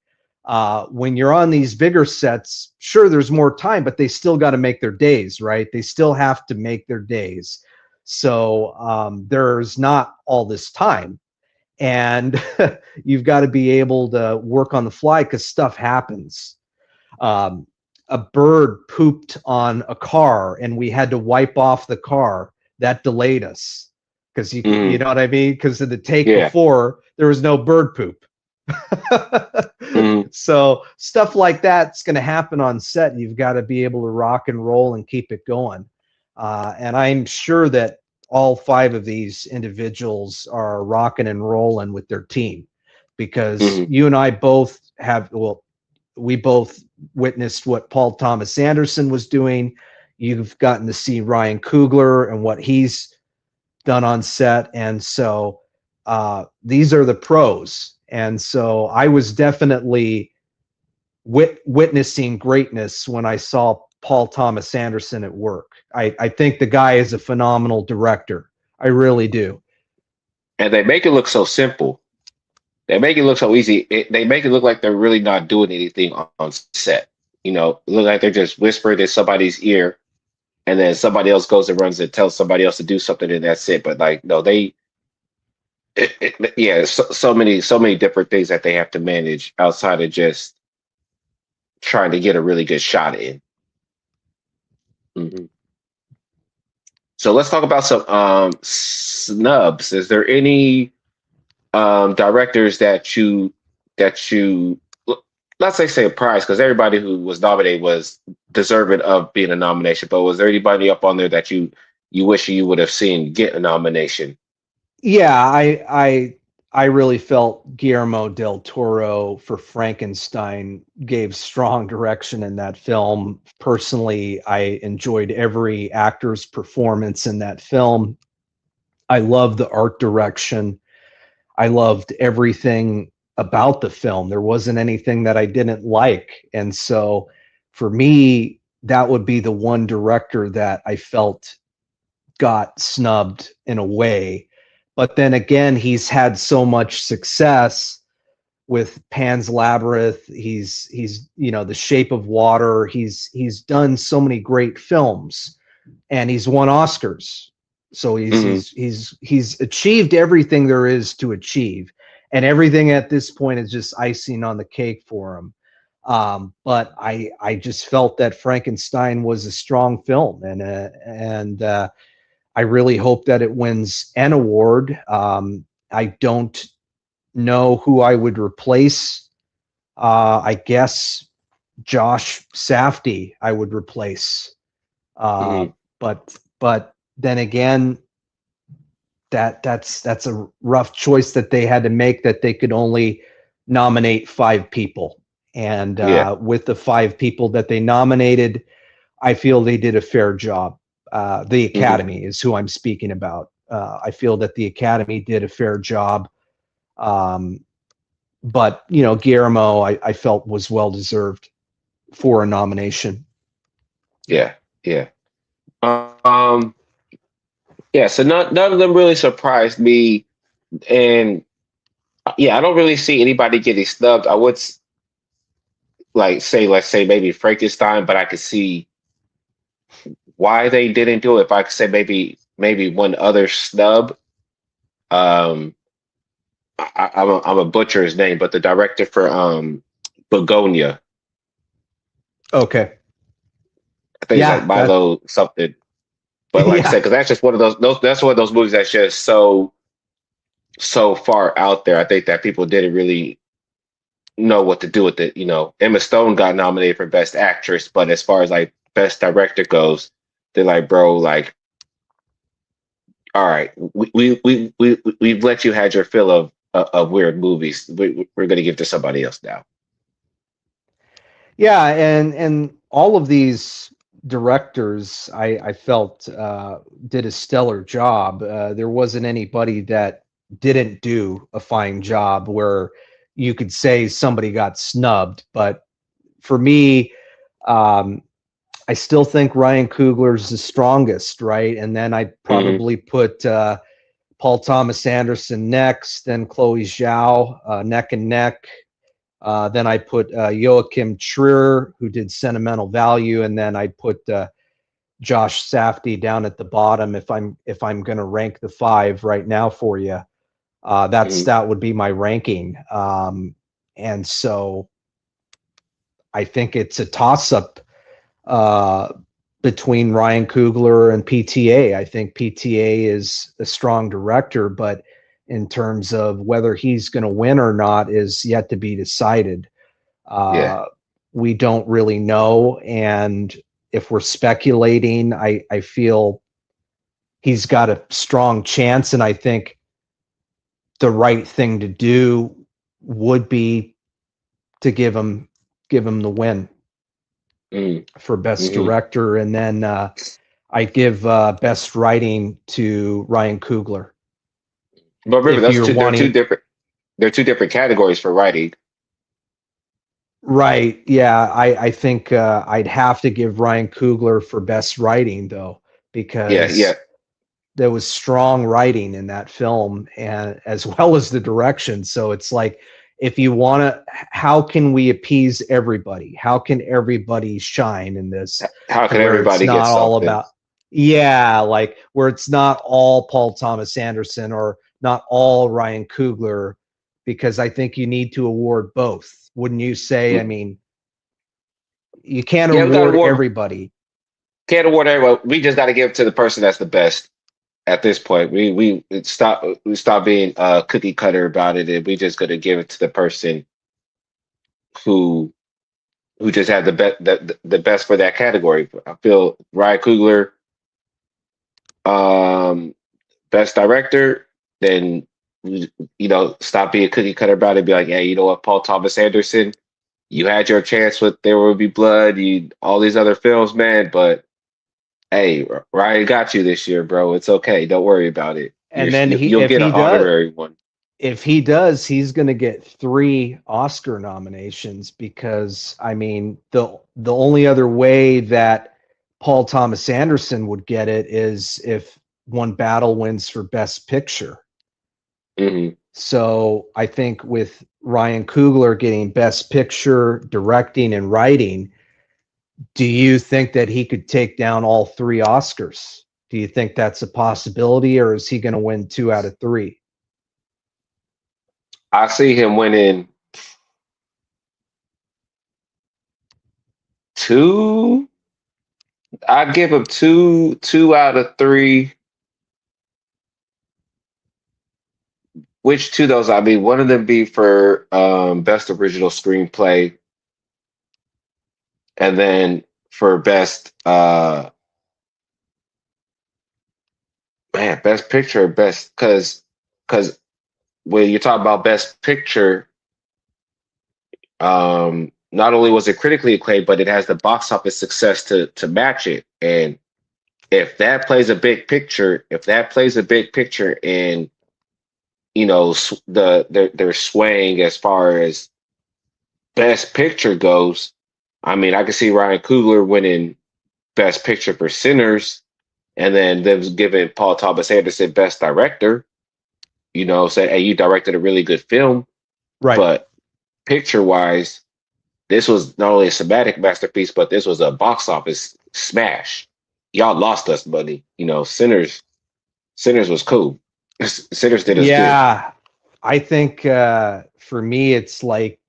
When you're on these bigger sets, sure, there's more time, but they still got to make their days, right? They still have to make their days. So there's not all this time. And you've got to be able to work on the fly, because stuff happens. A bird pooped on a car, and we had to wipe off the car. That delayed us, because you know what I mean? Because in the take before, there was no bird poop. So stuff like that's going to happen on set. You've got to be able to rock and roll and keep it going. And I'm sure that all 5 of these individuals are rocking and rolling with their team, because you and I both we both witnessed what Paul Thomas Anderson was doing. You've gotten to see Ryan Coogler and what he's done on set. And so these are the pros. And so I was definitely witnessing greatness when I saw Paul Thomas Anderson at work. I think the guy is a phenomenal director. I really do. And they make it look so simple. They make it look so easy. They make it look like they're really not doing anything on set. Look like they're just whispering in somebody's ear, and then somebody else goes and runs and tells somebody else to do something, and that's it. But no, so many different things that they have to manage outside of just trying to get a really good shot in. Mm-hmm. So let's talk about some snubs. Is there any directors that you let's say a prize, because everybody who was nominated was deserving of being a nomination, but was there anybody up on there that you wish you would have seen get a nomination? Yeah, I really felt Guillermo del Toro for Frankenstein gave strong direction in that film. Personally, I enjoyed every actor's performance in that film. I loved the art direction. I loved everything about the film. There wasn't anything that I didn't like. And so for me, that would be the one director that I felt got snubbed in a way. But then again, he's had so much success with Pan's Labyrinth. He's The Shape of Water. He's done so many great films, and he's won Oscars. So he's achieved everything there is to achieve, and everything at this point is just icing on the cake for him. But I just felt that Frankenstein was a strong film, and I really hope that it wins an award. I don't know who I would replace. I guess Josh Safdie I would replace. Mhm. But then again, that's a rough choice that they had to make, that they could only nominate 5 people. And Yeah. with the 5 people that they nominated, I feel they did a fair job. The Mhm. Academy is who I'm speaking about. I feel that the Academy did a fair job. But, Guillermo, I felt was well deserved for a nomination. Yeah. Yeah. Um. Yeah. So none of them really surprised me, and yeah, I don't really see anybody getting snubbed. I would like say, let's say maybe Frankenstein, but I could see why they didn't do it. If I could say maybe one other snub. Um. I'm a butcher his name, but the director for Begonia, Okay. I think it's like Yeah, Milo something. But like I said, yeah, because that's just one of those that's one of those movies that's just so far out there. I think that people didn't really know what to do with it. Emma Stone got nominated for Best Actress, but as far as like Best Director goes, they're like, bro, like, all right, we've let you had your fill of weird movies. We're gonna give to somebody else now. yeah, and all of these directors, I felt did a stellar job. There wasn't anybody that didn't do a fine job where you could say somebody got snubbed. But for me, um, I still think Ryan Coogler's the strongest, right? And then I'd Hmm. probably put Paul Thomas Anderson next, then Chloe Zhao neck and neck. Then I put Joachim Trier, who did Sentimental Value, and then I put Josh Safdie down at the bottom. If I'm going to rank the 5 right now for you, Hmm. that would be my ranking. And so I think it's a toss up uh, between Ryan Coogler and PTA. I think PTA is a strong director, but in terms of whether he's going to win or not is yet to be decided. Yeah. Uh, we don't really know. And if we're speculating, I feel he's got a strong chance. And I think the right thing to do would be to give him the win Mm-hmm. for best Mm-hmm. director. And then I give best writing to Ryan Coogler. But remember, If that's you're two. They're two wanting, different. They're two different categories for writing. right? Yeah, I think I'd have to give Ryan Coogler for best writing though, Yeah. Yeah. because there was strong writing in that film, and as well as the direction. So it's like, if you want to, how can we appease everybody? How can everybody shine in this, How to can where it's everybody get not all something? about, yeah, like where it's not all Paul Thomas Anderson or not all Ryan Coogler, because I think you need to award both. Wouldn't you say? I mean, you can't Yeah, we got to award award. everybody. Can't award everyone. We just got to give it to the person that's the best at this point. We stop being cookie cutter about it, and we just got to give it to the person who who just had the best for that category. I feel Ryan Coogler, um, best director. Then stop being cookie cutter about it. Be like, hey, you know what, Paul Thomas Anderson, you had your chance with There Will Be Blood, you all these other films, man, but hey, Ryan got you this year, bro. It's okay. Don't worry about it. And then You'll get an honorary one. if he does, he's going to get 3 Oscar nominations, because I mean, the only other way that Paul Thomas Anderson would get it is if One Battle wins for Best Picture. Hmm. So I think with Ryan Coogler getting Best Picture, directing, and writing, do you think that he could take down all 3 Oscars? Do you think that's a possibility, or is he going to win 2 out of 3? I see him winning. 2. I'd give him two out of 3. Which two those? I mean, one of them be for best original screenplay, and then for best best picture, best because when you talk about best picture, not only was it critically acclaimed, but it has the box office success to match it. And if that plays a big picture, and they're swaying as far as best picture goes, I mean, I can see Ryan Coogler winning best picture for Sinners, and then them giving Paul Thomas Anderson best director. Say, hey, you directed a really good film, Right. But picture wise, this was not only a cinematic masterpiece, but this was a box office smash. Y'all lost us, buddy. Sinners was cool. Sinners did us good. Yeah, I think for me, it's like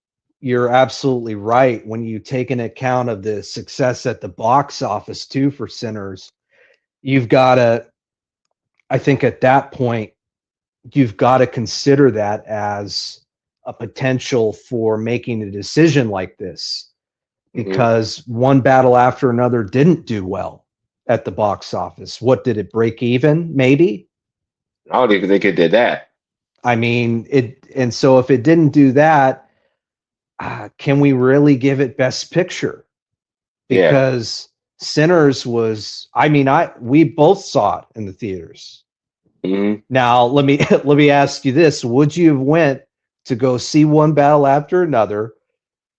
you're absolutely right. When you take into account of the success at the box office too for Sinners, you've got to, I think at that point, you've got to consider that as a potential for making a decision like this, because One Battle After Another didn't do well at the box office. What did it break even? Maybe. I don't even think it did that. I mean, and so if it didn't do that, can we really give it best picture? Because Sinners was, I mean, we both saw it in the theaters. Now, let me ask you this. Would you have went to go see One Battle After Another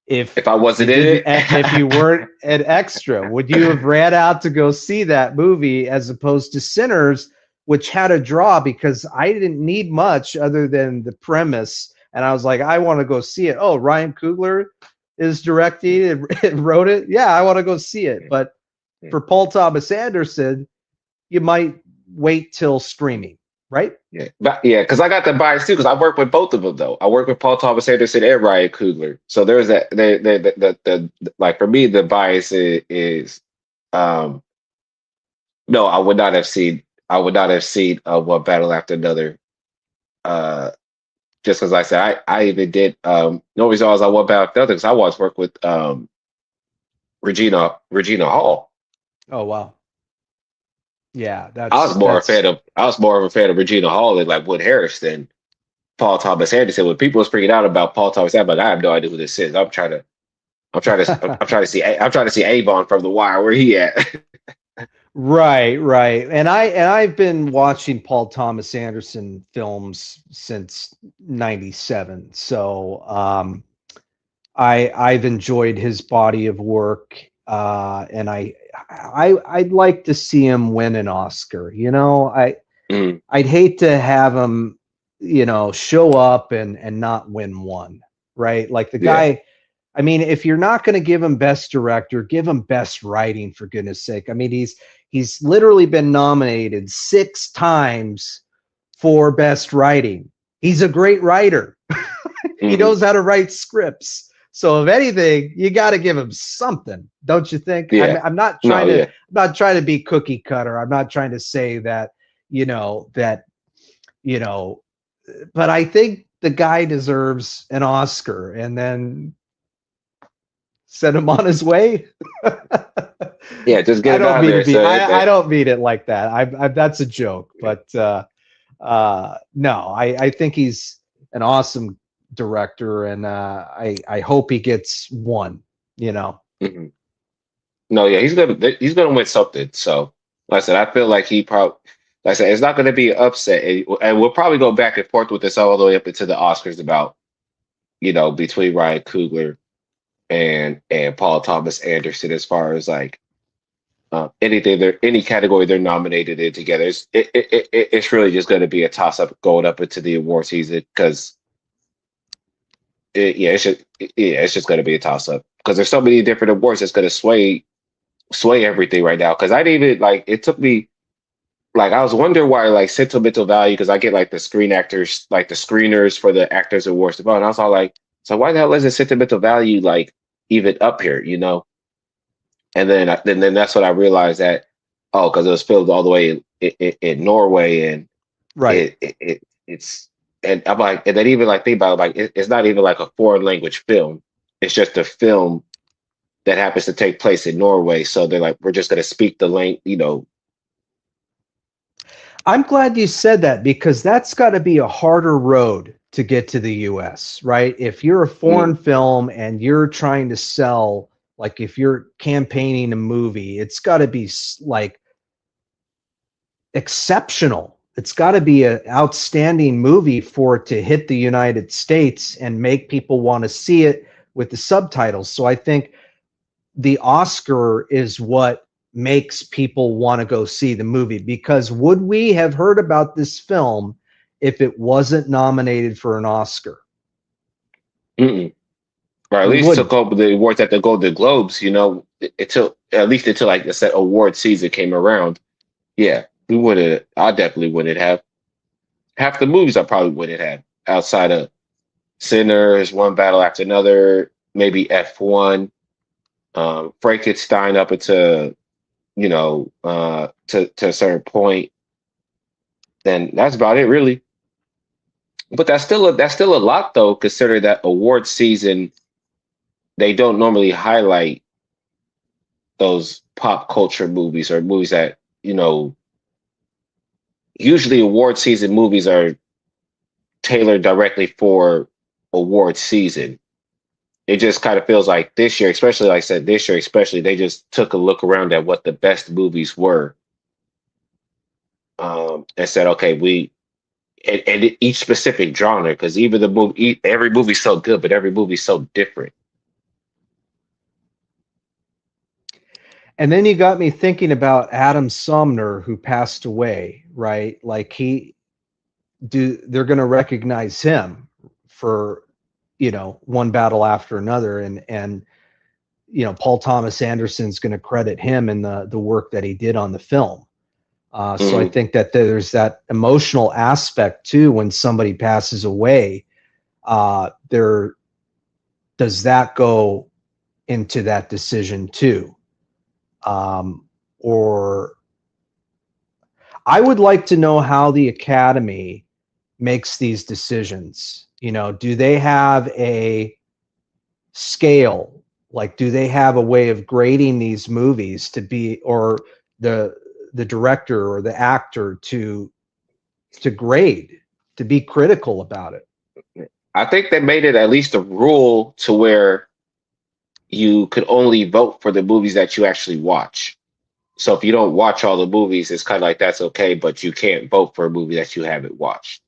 if I wasn't in it? If you weren't an extra? Would you have ran out to go see that movie as opposed to Sinners, which had a draw because I didn't need much other than the premise, and I was like, I want to go see it. Oh, Ryan Coogler is directing and wrote it. Yeah, I want to go see it. But for Paul Thomas Anderson, you might wait till streaming, right? Yeah, because I got the bias too. Because I work with both of them though. I work with Paul Thomas Anderson and Ryan Coogler. So there's that. The like for me, the bias is no, I would not have seen. One Battle After Another. Just because I said I even did. No reason I was on One Battle After Another because I once worked with Regina Hall. Oh wow. Yeah, I was more of a fan of Regina Hall and like Wood Harris than Paul Thomas Anderson. When people was freaking out about Paul Thomas Anderson, I have no idea who this is. I'm trying to see Avon from The Wire. Where he at? Right. And I've been watching Paul Thomas Anderson films since '97. So I've enjoyed his body of work, and I'd like to see him win an Oscar. I'd hate to have him, show up and not win one. Right, like the guy. I mean, if you're not going to give him best director, give him best writing, for goodness sake. I mean, he's literally been nominated 6 times for best writing. He's a great writer. He knows how to write scripts. So if anything, you got to give him something, don't you think? Yeah. I'm not trying to. I'm not trying to be cookie cutter. I'm not trying to say that, but I think the guy deserves an Oscar, and then send him on his way. Yeah, just get him out there. I don't mean it like that. That's a joke, but no, I think he's an awesome director, and I hope he gets one. Mm-hmm. No, yeah, he's gonna win something. So, like I said, I feel like like I said, it's not going to be an upset, and we'll probably go back and forth with this all the way up into the Oscars about, between Ryan Coogler and Paul Thomas Anderson as far as like any category they're nominated in together. It's really just going to be a toss up going up into the award season because it's just going to be a toss up because there's so many different awards that's going to sway everything right now. Because I didn't even it took me. Like, I was wondering why, like, sentimental value, because I get, like, the screen actors, like, the screeners for the Actors Awards to vote. And I was all like, so why the hell isn't sentimental value, like, even up here, And then that's when I realized that, oh, because it was filmed all the way in Norway, and Right. it's, and I'm like, and then even like think about it, like it's not even like a foreign language film. It's just a film that happens to take place in Norway. So they're like, we're just gonna speak the language, I'm glad you said that because that's got to be a harder road to get to the US, right? If you're a foreign mm, film and you're trying to sell, like if you're campaigning a movie, it's got to be like exceptional. It's got to be an outstanding movie for it to hit the United States and make people want to see it with the subtitles. So I think the Oscar is what makes people want to go see the movie, because would we have heard about this film if it wasn't nominated for an Oscar? mm-mm. Or at We least took wouldn't. over the awards at the Golden Globes. It took at least until like I said award season came around. Yeah, we would have. I definitely wouldn't have. Half the movies I probably wouldn't have outside of Sinners, One Battle After Another, maybe F1, Frankenstein up into to a certain point. Then that's about it, really. But that's still a lot though, considering that award season they don't normally highlight those pop culture movies or movies that usually award season movies are tailored directly for award season. It just kind of feels like this year, especially like I said, this year especially, they just took a look around at what the best movies were, and said, okay, and each specific genre, because even the movie, every movie's so good, but every movie's so different. And then you got me thinking about Adam Sumner, who passed away, right? Like they're going to recognize him for, One Battle After Another. And Paul Thomas Anderson's going to credit him in the work that he did on the film. So I Mm, think that there's that emotional aspect too when somebody passes away. There does that go into that decision too, or I would like to know how the Academy makes these decisions. Do they have a scale? Like, do they have a way of grading these movies to be, or the director or the actor to grade, to be critical about it? I think they made it at least a rule to where you could only vote for the movies that you actually watch. So if you don't watch all the movies, it's kind of like that's okay, but you can't vote for a movie that you haven't watched.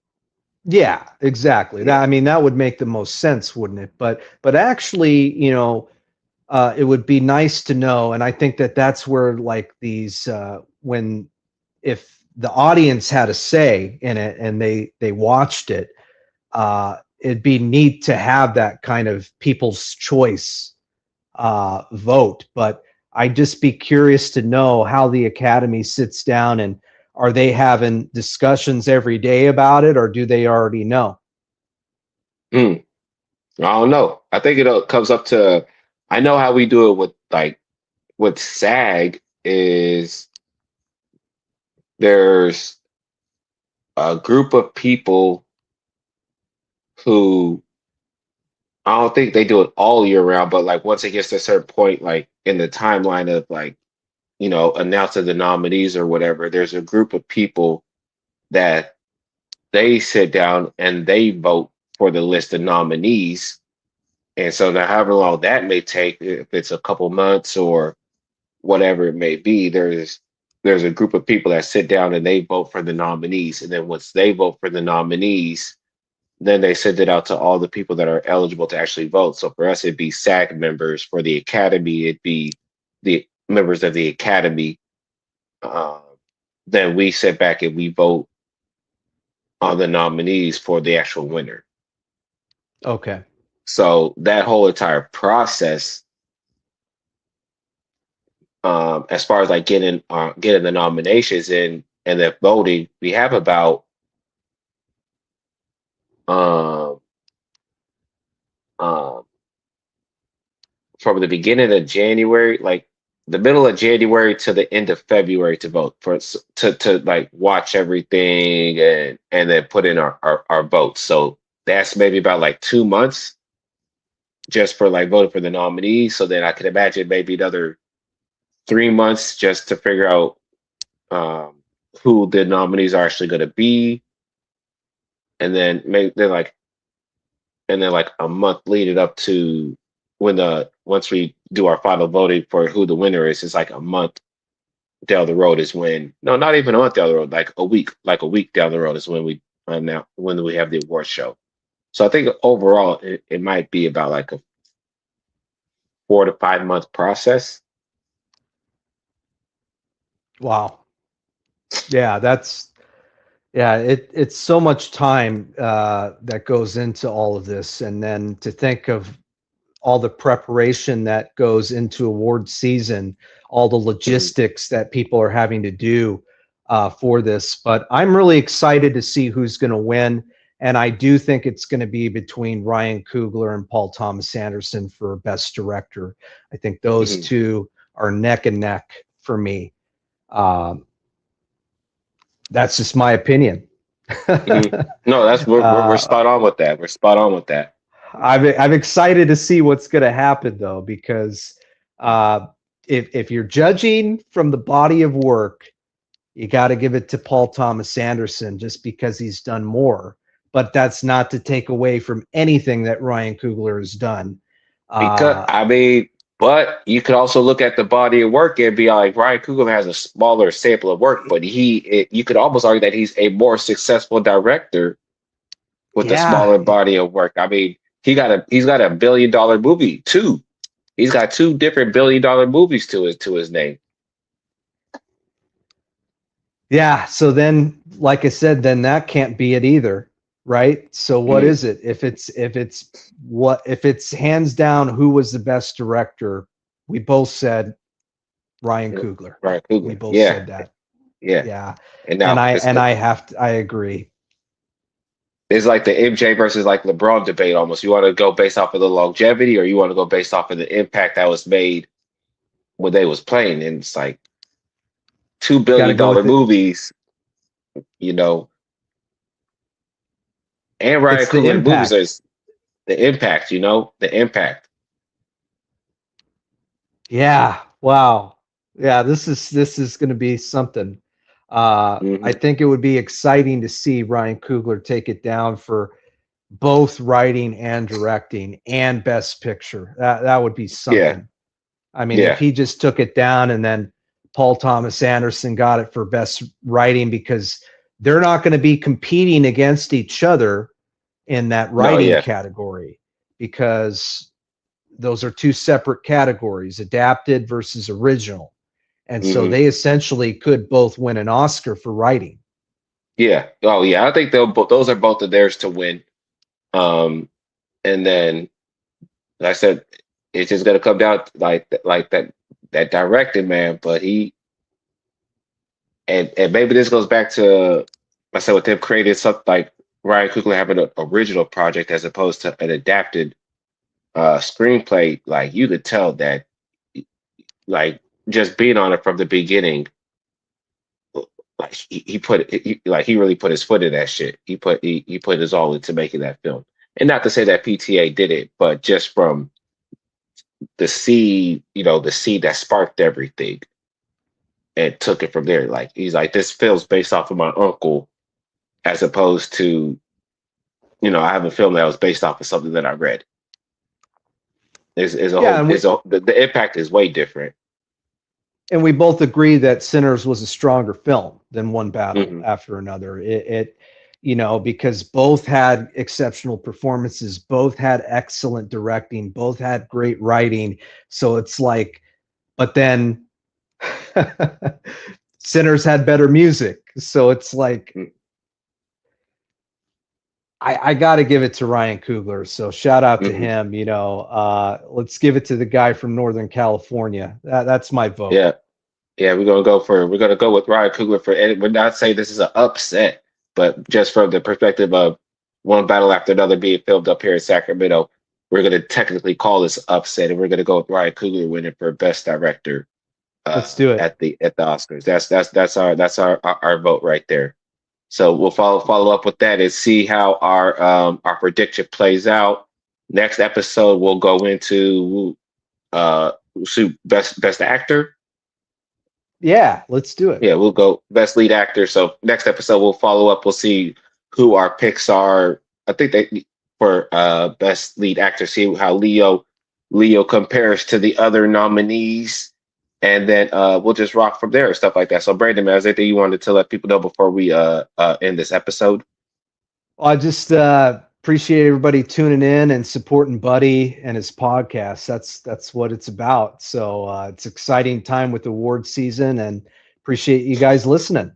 Yeah, exactly. Yeah. That, I mean, that would make the most sense, wouldn't it? But actually, it would be nice to know, and I think that that's where like these when if the audience had a say in it and they watched it, it'd be neat to have that kind of people's choice vote. But I'd just be curious to know how the Academy sits down, and are they having discussions every day about it, or do they already know? Mm, I don't know. I think it comes up to. I know how we do it with SAG is there's a group of people who I don't think they do it all year round, but like once it gets to a certain point, like in the timeline of like, announcing the nominees or whatever, there's a group of people that they sit down and they vote for the list of nominees. And so now however long that may take, if it's a couple months or whatever it may be, there's a group of people that sit down and they vote for the nominees. And then once they vote for the nominees, then they send it out to all the people that are eligible to actually vote. So for us, it'd be SAG members. For the Academy, it'd be the members of the Academy. Uh, then we sit back and we vote on the nominees for the actual winner. Okay. So that whole entire process, as far as like getting the nominations in and then voting, we have about um, um, from the beginning of January, like the middle of January to the end of February to vote for to like watch everything and then put in our votes. So that's maybe about like 2 months just for like voting for the nominees. So then I can imagine maybe another 3 months just to figure out um, who the nominees are actually going to be, and then maybe then like a month leading up to when the once we do our final voting for who the winner is. It's like a month down the road is when no, not even a month down the road, like a week down the road is when we now when we have the award show. So I think overall it might be about like a 4 to 5 month process. Wow. Yeah, it's so much time that goes into all of this, and then to think of all the preparation that goes into award season, all the logistics that people are having to do for this. But I'm really excited to see who's going to win, and I do think it's going to be between Ryan Coogler and Paul Thomas Anderson for Best Director. I think those two are neck and neck for me. That's just my opinion. No, that's we're spot on with that. We're spot on with that. I'm excited to see what's going to happen though, because if you're judging from the body of work, you got to give it to Paul Thomas Anderson just because he's done more. But that's not to take away from anything that Ryan Coogler has done. Because I mean, but you could also look at the body of work and be like, Ryan Coogler has a smaller sample of work, but you could almost argue that he's a more successful director with a smaller body of work. I mean, he's got a $1 billion movie too. He's got 2 different $1 billion movies to his name. Yeah. So then, like I said, then that can't be it either, right? So what is it? If it's hands down who was the best director, we both said Ryan Coogler. Ryan Coogler. We both said that. Yeah. Yeah. And now I agree. It's like the MJ versus like LeBron debate almost. You want to go based off of the longevity, or you want to go based off of the impact that was made when they was playing? And it's like $2 billion movies, you know. And Ryan Coogler movies is the impact, you know, the impact. Yeah. Wow. Yeah. This is going to be something. I think it would be exciting to see Ryan Coogler take it down for both writing and directing and Best Picture. That would be something. Yeah. I mean, if he just took it down and then Paul Thomas Anderson got it for Best Writing, because they're not going to be competing against each other in that writing category, because those are 2 separate categories, adapted versus original. And so they essentially could both win an Oscar for writing. Yeah. Oh, yeah. I think those are both of theirs to win. And then, like I said, it's just gonna come down like that directing, man. But he and maybe this goes back to I said with them creating something like Ryan Coogler having an original project as opposed to an adapted screenplay. Like you could tell that, like, just being on it from the beginning, like he really put his foot in that shit. He put his all into making that film. And not to say that PTA did it, but just from the seed that sparked everything and took it from there. Like he's like, this film's based off of my uncle, as opposed to, I have a film that was based off of something that I read. The impact is way different. And we both agree that Sinners was a stronger film than One Battle After Another. It because both had exceptional performances, both had excellent directing, both had great writing. So it's like, but then Sinners had better music. So it's like, I got to give it to Ryan Coogler. So shout out to him. Let's give it to the guy from Northern California. That's my vote. Yeah, we're gonna go with Ryan Coogler and we're not saying this is an upset, but just from the perspective of One Battle After Another being filmed up here in Sacramento, we're gonna technically call this upset, and we're gonna go with Ryan Coogler winning for Best Director Let's do it. at the Oscars. That's our vote right there. So we'll follow up with that and see how our prediction plays out. Next episode we'll go into best actor. Yeah, let's do it. Yeah, we'll go best lead actor. So next episode we'll follow up. We'll see who our picks are. I think they for best lead actor. See how Leo compares to the other nominees, and then we'll just rock from there and stuff like that. So Brandon, man, is there anything you wanted to let people know before we end this episode? Well, I just appreciate everybody tuning in and supporting Buddy and his podcast. That's what it's about. So it's exciting time with award season, and appreciate you guys listening.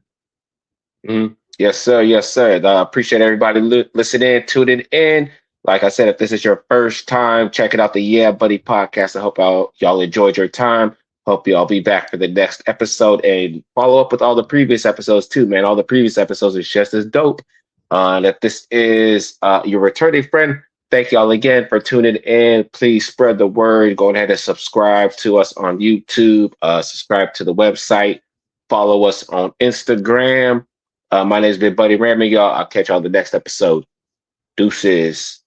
Mm-hmm. Yes, sir. Yes, sir. I appreciate everybody listening, tuning in. Like I said, if this is your first time checking out the Yeah Buddy podcast, I hope y'all enjoyed your time. Hope y'all be back for the next episode and follow up with all the previous episodes too, man. All the previous episodes is just as dope. If this is your returning friend, thank y'all again for tuning in. Please spread the word. Go ahead and subscribe to us on YouTube. Subscribe to the website. Follow us on Instagram. My name's been Buddy Rahming, y'all. I'll catch y'all on the next episode. Deuces.